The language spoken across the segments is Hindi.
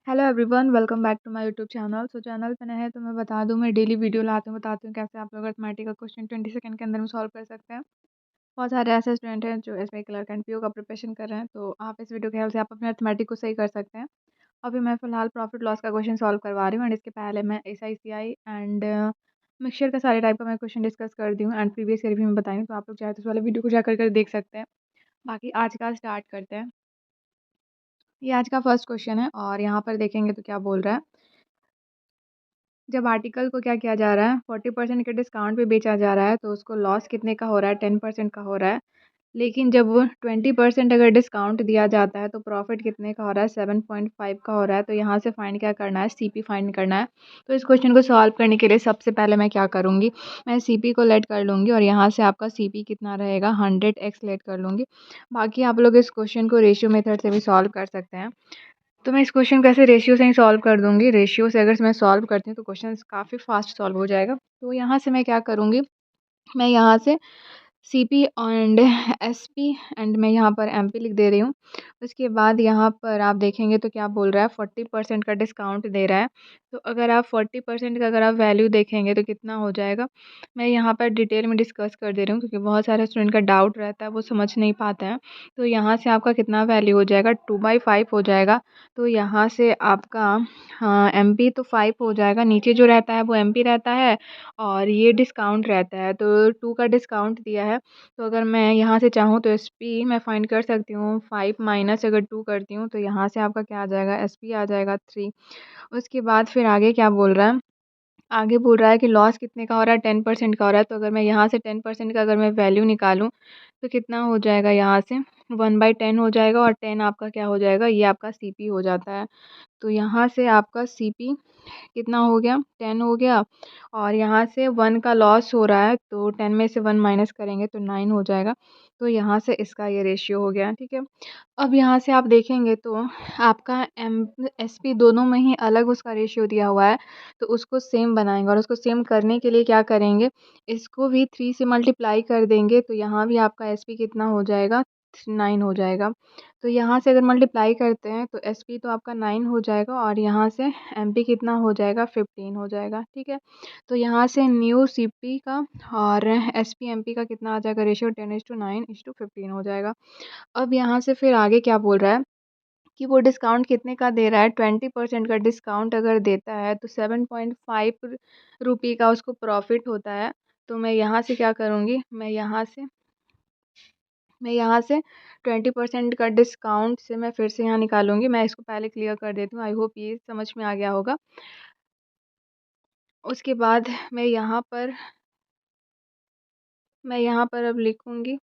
Hello everyone, welcome back to my YouTube channel. Channel पे नए हैं तो मैं बता दूं, मैं डेली वीडियो लाती हूँ, बताती हूँ कैसे आप लोग अर्थमेटिक का क्वेश्चन 20 सेकंड के अंदर में सॉल्व कर सकते हैं। बहुत सारे ऐसे स्टूडेंट हैं जो एसबीआई क्लर्क एंड पीओ का प्रिपरेशन कर रहे हैं, तो आप इस वीडियो के हेल्प से आप अपने अर्थमेटिक को सही कर सकते हैं। अभी मैं फिलहाल प्रॉफिट लॉस का क्वेश्चन सॉल्व करवा रही हूँ, एंड इसके पहले मैं SICI एंड मिक्सचर का सारे टाइप का मैं क्वेश्चन डिस्कस कर दी हूँ एंड प्रीवियस ईयर भी मैं बताई हूँ, तो आप लोग चाहे तो उस वाले वीडियो को जाकर कर देख सकते हैं। बाकी आज का स्टार्ट करते हैं। ये आज का फर्स्ट क्वेश्चन है और यहाँ पर देखेंगे तो क्या बोल रहा है। जब आर्टिकल को क्या किया जा रहा है, 40% के डिस्काउंट पे बेचा जा रहा है, तो उसको लॉस कितने का हो रहा है, 10% का हो रहा है। लेकिन जब 20% अगर डिस्काउंट दिया जाता है तो प्रॉफिट कितने का हो रहा है, 7.5 का हो रहा है। तो यहाँ से फाइंड क्या करना है, CP फाइंड करना है। तो इस क्वेश्चन को सॉल्व करने के लिए सबसे पहले मैं क्या करूँगी, मैं CP को लेट कर लूँगी और यहाँ से आपका CP कितना रहेगा, 100x लेट कर लूँगी। बाकी आप लोग इस क्वेश्चन को रेशियो मेथड से भी सॉल्व कर सकते हैं। तो मैं इस क्वेश्चन को ऐसे रेशियो से ही सॉल्व कर दूंगी। रेशियो से अगर मैं सॉल्व करती हूँ तो क्वेश्चन काफ़ी फास्ट सॉल्व हो जाएगा। तो यहाँ से मैं क्या करूँगी, मैं यहाँ से CP एंड SP एंड मैं यहाँ पर MP लिख दे रही हूँ। उसके बाद यहाँ पर आप देखेंगे तो क्या बोल रहा है, 40% का डिस्काउंट दे रहा है। तो अगर आप 40% का अगर आप वैल्यू देखेंगे तो कितना हो जाएगा, मैं यहाँ पर डिटेल में डिस्कस कर दे रही हूँ क्योंकि बहुत सारे स्टूडेंट का डाउट रहता है, वो समझ नहीं पाते हैं। तो यहाँ से आपका कितना वैल्यू हो जाएगा, 2/5 हो जाएगा। तो यहाँ से आपका MP तो 5 हो जाएगा, नीचे जो रहता है वो MP रहता है और ये डिस्काउंट रहता है, तो 2 का डिस्काउंट दिया है। तो अगर मैं यहाँ से चाहूँ तो SP मैं फाइंड कर सकती हूँ, 5 माइनस अगर 2 करती हूँ तो यहाँ से आपका क्या आ जाएगा, SP आ जाएगा 3। उसके बाद फिर आगे क्या बोल रहा है, आगे बोल रहा है कि लॉस कितने का हो रहा है, 10% का हो रहा है। तो अगर मैं यहाँ से 10% का अगर मैं वैल्यू निकालूँ तो कितना हो जाएगा, यहाँ से 1/10 हो जाएगा और 10 आपका क्या हो जाएगा, ये आपका CP हो जाता है। तो यहाँ से आपका CP कितना हो गया, 10 हो गया। और यहाँ से 1 का लॉस हो रहा है तो 10 में से 1 माइनस करेंगे तो 9 हो जाएगा। तो यहाँ से इसका ये रेशियो हो गया, ठीक है। अब यहाँ से आप देखेंगे तो आपका SP दोनों में ही अलग उसका रेशियो दिया हुआ है, तो उसको सेम बनाएंगे और उसको सेम करने के लिए क्या करेंगे, इसको भी 3 से मल्टीप्लाई कर देंगे। तो यहाँ भी आपका SP कितना हो जाएगा, 9 हो जाएगा। तो यहाँ से अगर मल्टीप्लाई करते हैं तो SP तो आपका 9 हो जाएगा और यहाँ से MP कितना हो जाएगा, 15 हो जाएगा, ठीक है। तो यहाँ से न्यू CP का और SP MP का कितना आ जाएगा रेशियो, 10:9:15 हो जाएगा। अब यहाँ से फिर आगे क्या बोल रहा है कि वो डिस्काउंट कितने का दे रहा है, 20% का डिस्काउंट अगर देता है तो 7.5 रुपये का उसको प्रॉफिट होता है। तो मैं यहाँ से 20% का डिस्काउंट से मैं फिर से यहाँ निकालूंगी। मैं इसको पहले क्लियर कर देती हूँ, आई होप ये समझ में आ गया होगा। उसके बाद मैं यहाँ पर अब लिखूंगी,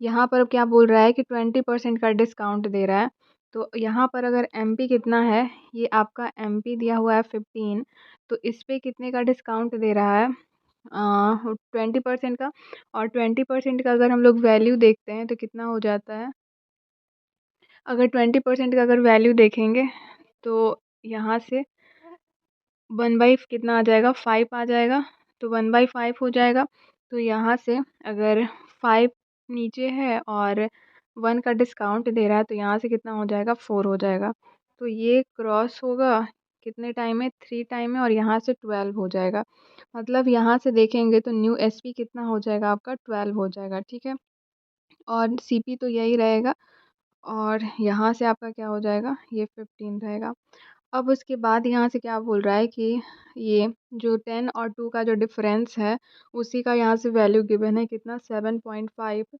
यहाँ पर अब क्या बोल रहा है कि 20% का डिस्काउंट दे रहा है। तो यहाँ पर अगर MP कितना है, ये आपका MP दिया हुआ है 15, तो इस पे कितने का डिस्काउंट दे रहा है, 20% का। और 20% का अगर हम लोग वैल्यू देखते हैं तो कितना हो जाता है, अगर 20% का अगर वैल्यू देखेंगे तो यहाँ से 1/, कितना आ जाएगा, 5 आ जाएगा। तो 1/5 हो जाएगा। तो यहाँ से अगर 5 नीचे है और 1 का डिस्काउंट दे रहा है तो यहाँ से कितना हो जाएगा, 4 हो जाएगा। तो ये क्रॉस होगा कितने टाइम में, 3 टाइम में, और यहाँ से 12 हो जाएगा। मतलब यहाँ से देखेंगे तो न्यू SP कितना हो जाएगा, आपका 12 हो जाएगा, ठीक है। और CP तो यही रहेगा और यहाँ से आपका क्या हो जाएगा, ये 15 रहेगा। अब उसके बाद यहाँ से क्या बोल रहा है कि ये जो 10 और 2 का जो डिफरेंस है उसी का यहाँ से वैल्यू गिवन है, कितना, 7.5।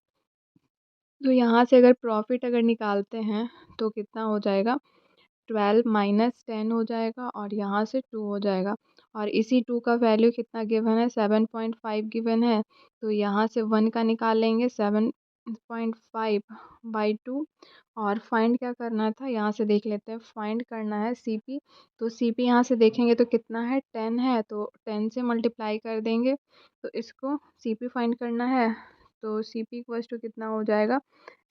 तो यहाँ से अगर प्रॉफिट अगर निकालते हैं तो कितना हो जाएगा, 12 माइनस 10 हो जाएगा और यहाँ से 2 हो जाएगा। और इसी 2 का वैल्यू कितना गिवन है, 7.5 गिवन है। तो यहाँ से 1 का निकालेंगे, 7.5/2। और फाइंड क्या करना था, यहाँ से देख लेते हैं, फाइंड करना है CP। तो CP यहाँ से देखेंगे तो कितना है, 10 है, तो 10 से मल्टीप्लाई कर देंगे। तो इसको CP फाइंड करना है। तो CP इक्वल्स टू कितना हो जाएगा,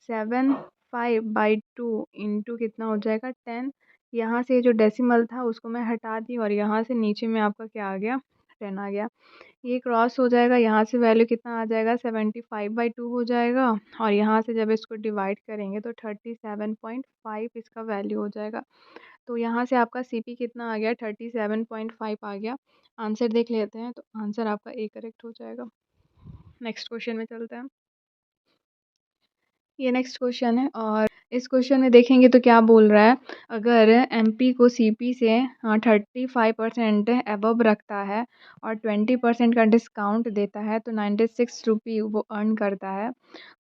7/5/2 इंटू कितना हो जाएगा, 10। यहाँ से जो डेसिमल था उसको मैं हटा दी और यहाँ से नीचे में आपका क्या आ गया, 10 आ गया। ये क्रॉस हो जाएगा, यहाँ से वैल्यू कितना आ जाएगा 75/2 हो जाएगा, और यहाँ से जब इसको डिवाइड करेंगे तो 37.5 इसका वैल्यू हो जाएगा। तो यहाँ से आपका सीपी कितना आ गया 37.5 आ गया। आंसर देख लेते हैं, तो आंसर आपका ए करेक्ट हो जाएगा। नेक्स्ट क्वेश्चन में चलते हैं। ये नेक्स्ट क्वेश्चन है, और इस क्वेश्चन में देखेंगे तो क्या बोल रहा है, अगर एमपी को सीपी से 35% अबव रखता है और 20% का डिस्काउंट देता है तो 96 रुपी वो अर्न करता है।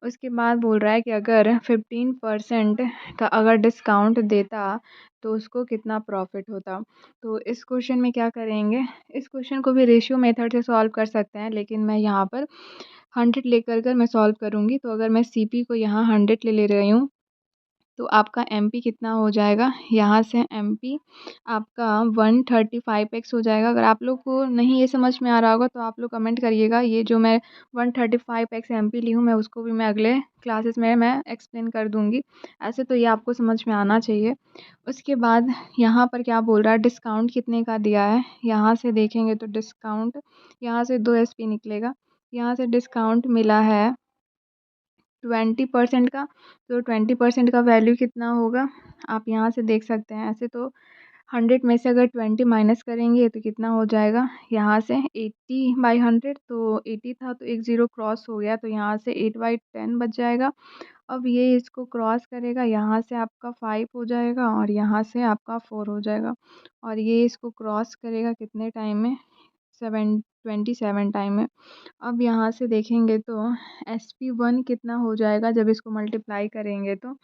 उसके बाद बोल रहा है कि अगर 15% का अगर डिस्काउंट देता तो उसको कितना प्रॉफिट होता। तो इस क्वेश्चन में क्या करेंगे, इस क्वेश्चन को भी रेशियो मेथड से सॉल्व कर सकते हैं, लेकिन मैं यहाँ पर 100 लेकर मैं सॉल्व करूँगी। तो अगर मैं सीपी को यहाँ 100 ले रही हूँ तो आपका एमपी कितना हो जाएगा, यहाँ से एमपी आपका 135x हो जाएगा। अगर आप लोग को नहीं ये समझ में आ रहा होगा तो आप लोग कमेंट करिएगा। ये जो मैं 135x एमपी ली हूँ, मैं उसको भी मैं अगले क्लासेस में मैं एक्सप्लेन कर दूँगी। ऐसे तो ये आपको समझ में आना चाहिए। उसके बाद यहाँ पर क्या बोल रहा है, डिस्काउंट कितने का दिया है। यहाँ से देखेंगे तो डिस्काउंट, यहाँ से 2 SP निकलेगा। यहाँ से डिस्काउंट मिला है 20% का, तो 20% का वैल्यू कितना होगा आप यहाँ से देख सकते हैं। ऐसे तो 100 में से अगर 20 माइनस करेंगे तो कितना हो जाएगा, यहाँ से 80/100, तो 80 था तो एक ज़ीरो क्रॉस हो गया, तो यहाँ से 8/10 बच जाएगा। अब ये इसको क्रॉस करेगा, यहाँ से आपका 5 हो जाएगा और यहाँ से आपका 4 हो जाएगा, और ये इसको क्रॉस करेगा कितने टाइम में, 27 टाइम में। अब यहाँ से देखेंगे तो SP1 कितना हो जाएगा जब इसको मल्टीप्लाई करेंगे, तो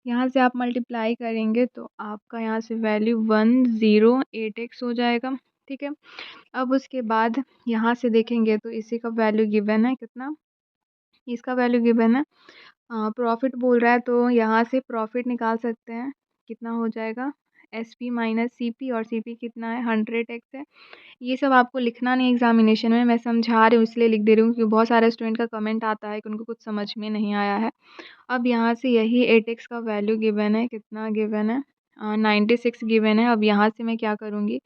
यहाँ से आप मल्टीप्लाई करेंगे तो आपका यहाँ से वैल्यू 108x हो जाएगा। ठीक है। अब उसके बाद यहाँ से देखेंगे तो इसी का वैल्यू गिवन है कितना, इसका वैल्यू गिवन है प्रॉफिट बोल रहा है, तो यहाँ से प्रॉफिट निकाल सकते हैं। कितना हो जाएगा SP माइनस CP, और CP कितना है 100x है। ये सब आपको लिखना नहीं एग्जामिनेशन में, मैं समझा रही हूँ इसलिए लिख दे रही हूँ, क्योंकि बहुत सारे स्टूडेंट का कमेंट आता है कि उनको कुछ समझ में नहीं आया है। अब यहाँ से यही 8x का वैल्यू गिवन है, कितना गिवन है 96 गिवन है। अब यहाँ से मैं क्या करूँगी,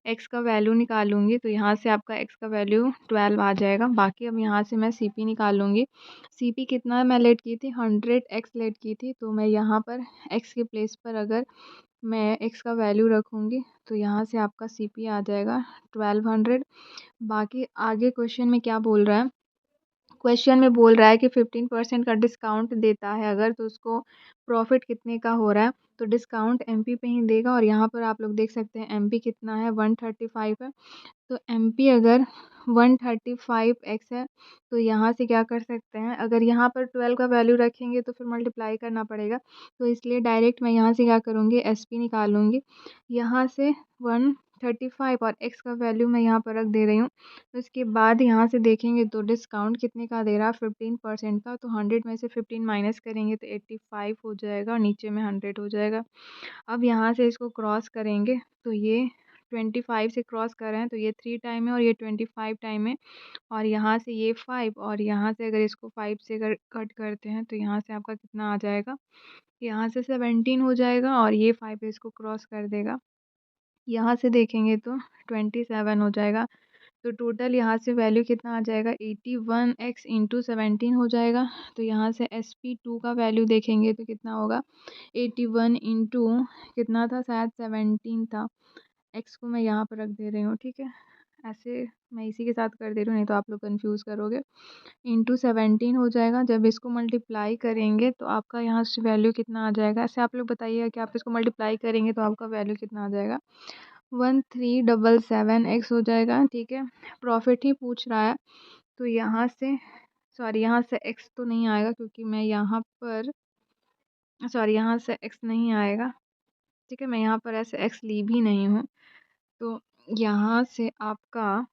x का वैल्यू निकालूंगी, तो यहाँ से आपका x का वैल्यू 12 आ जाएगा। बाकी अब यहाँ से मैं CP निकालूंगी। CP कितना मैं लेट की थी 100x लेट की थी, तो मैं यहाँ पर x के प्लेस पर अगर मैं x का वैल्यू रखूँगी तो यहाँ से आपका CP आ जाएगा 1200। बाकी आगे क्वेश्चन में क्या बोल रहा है, क्वेश्चन में बोल रहा है कि 15% का डिस्काउंट देता है अगर, तो उसको प्रॉफिट कितने का हो रहा है। तो डिस्काउंट एमपी पे ही देगा, और यहाँ पर आप लोग देख सकते हैं एमपी कितना है 135 है। तो एमपी अगर 135x है तो यहाँ से क्या कर सकते हैं, अगर यहाँ पर 12 का वैल्यू रखेंगे तो फिर मल्टीप्लाई करना पड़ेगा, तो इसलिए डायरेक्ट मैं यहाँ से क्या करूँगी SP निकालूंगी। यहाँ से 135 और x का वैल्यू मैं यहाँ पर रख दे रही हूँ। तो इसके बाद यहाँ से देखेंगे तो डिस्काउंट कितने का दे रहा है 15% का, तो 100 में से 15 माइनस करेंगे तो 85 हो जाएगा, और नीचे में 100 हो जाएगा। अब यहाँ से इसको क्रॉस करेंगे तो ये 25 से क्रॉस कर रहे हैं तो ये 3 टाइम है और ये 25 टाइम है, और यहाँ से ये 5, और यहाँ से अगर इसको 5 से अगर कट करते हैं तो यहाँ से आपका कितना आ जाएगा, यहाँ से 17 हो जाएगा, और ये 5 इसको क्रॉस कर देगा। यहाँ से देखेंगे तो 27 हो जाएगा। तो टोटल यहाँ से वैल्यू कितना आ जाएगा 81x इंटू 17 हो जाएगा। तो यहाँ से SP2 का वैल्यू देखेंगे तो कितना होगा 81 इंटू कितना था, शायद 17 था। x को मैं यहाँ पर रख दे रही हूँ, ठीक है, ऐसे मैं इसी के साथ कर दे रही हूँ, नहीं तो आप लोग कंफ्यूज करोगे। इंटू 17 हो जाएगा, जब इसको मल्टीप्लाई करेंगे तो आपका यहाँ से वैल्यू कितना आ जाएगा, ऐसे आप लोग बताइएगा कि आप इसको मल्टीप्लाई करेंगे तो आपका वैल्यू कितना आ जाएगा, 1377x हो जाएगा। ठीक है, प्रॉफिट ही पूछ रहा है, तो यहाँ से सॉरी यहाँ से x तो नहीं आएगा, क्योंकि मैं यहाँ पर सॉरी यहाँ से x नहीं आएगा। ठीक है, मैं यहाँ पर ऐसे x ली भी नहीं हूँ, तो यहाँ से आपका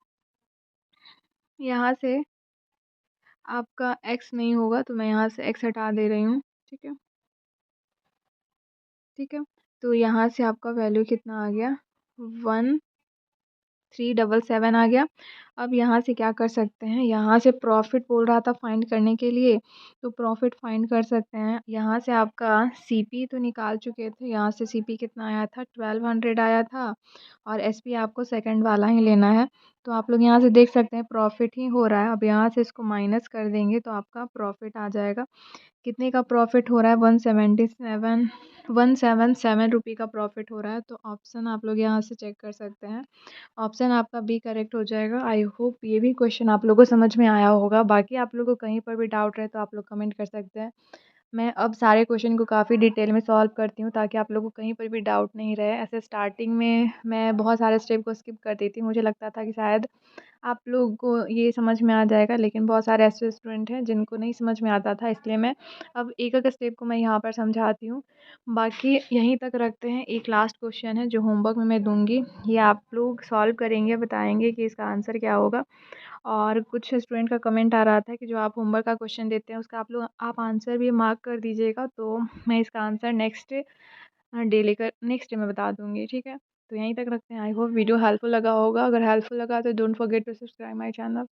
x नहीं होगा, तो मैं यहाँ से x हटा दे रही हूँ। ठीक है, ठीक है, तो यहाँ से आपका वैल्यू कितना आ गया 1 377 आ गया। अब यहाँ से क्या कर सकते हैं, यहाँ से प्रॉफिट बोल रहा था फाइंड करने के लिए, तो प्रॉफिट फाइंड कर सकते हैं। यहाँ से आपका सीपी तो निकाल चुके थे, यहाँ से सीपी कितना आया था, 1200 आया था, और एसपी आपको सेकंड वाला ही लेना है। तो आप लोग यहाँ से देख सकते हैं प्रॉफिट ही हो रहा है। अब यहाँ से इसको माइनस कर देंगे तो आपका प्रॉफिट आ जाएगा। कितने का प्रॉफिट हो रहा है, 177 रुपये का प्रॉफिट हो रहा है। तो ऑप्शन आप लोग यहाँ से चेक कर सकते हैं, ऑप्शन आपका बी करेक्ट हो जाएगा। आई होप ये भी क्वेश्चन आप लोगों को समझ में आया होगा। बाकी आप लोगों को कहीं पर भी डाउट रहे तो आप लोग कमेंट कर सकते हैं। मैं अब सारे क्वेश्चन को काफ़ी डिटेल में सॉल्व करती हूँ ताकि आप लोगों को कहीं पर भी डाउट नहीं रहे। ऐसे स्टार्टिंग में मैं बहुत सारे स्टेप को स्किप कर देती, मुझे लगता था कि शायद आप लोगों को ये समझ में आ जाएगा, लेकिन बहुत सारे ऐसे स्टूडेंट हैं जिनको नहीं समझ में आता था, इसलिए मैं अब एक एक स्टेप को मैं यहाँ पर समझाती हूँ। बाकी यहीं तक रखते हैं। एक लास्ट क्वेश्चन है जो होमवर्क में मैं दूंगी, ये आप लोग सॉल्व करेंगे, बताएंगे कि इसका आंसर क्या होगा। और कुछ स्टूडेंट का कमेंट आ रहा था कि जो आप होमवर्क का क्वेश्चन देते हैं उसका आप आंसर भी मार्क कर दीजिएगा, तो मैं इसका आंसर नेक्स्ट डे में बता दूंगी, ठीक है। तो यहीं तक रखते हैं। आई होप वीडियो हेल्पफुल लगा होगा। अगर हेल्पफुल लगा तो don't forget to subscribe my channel.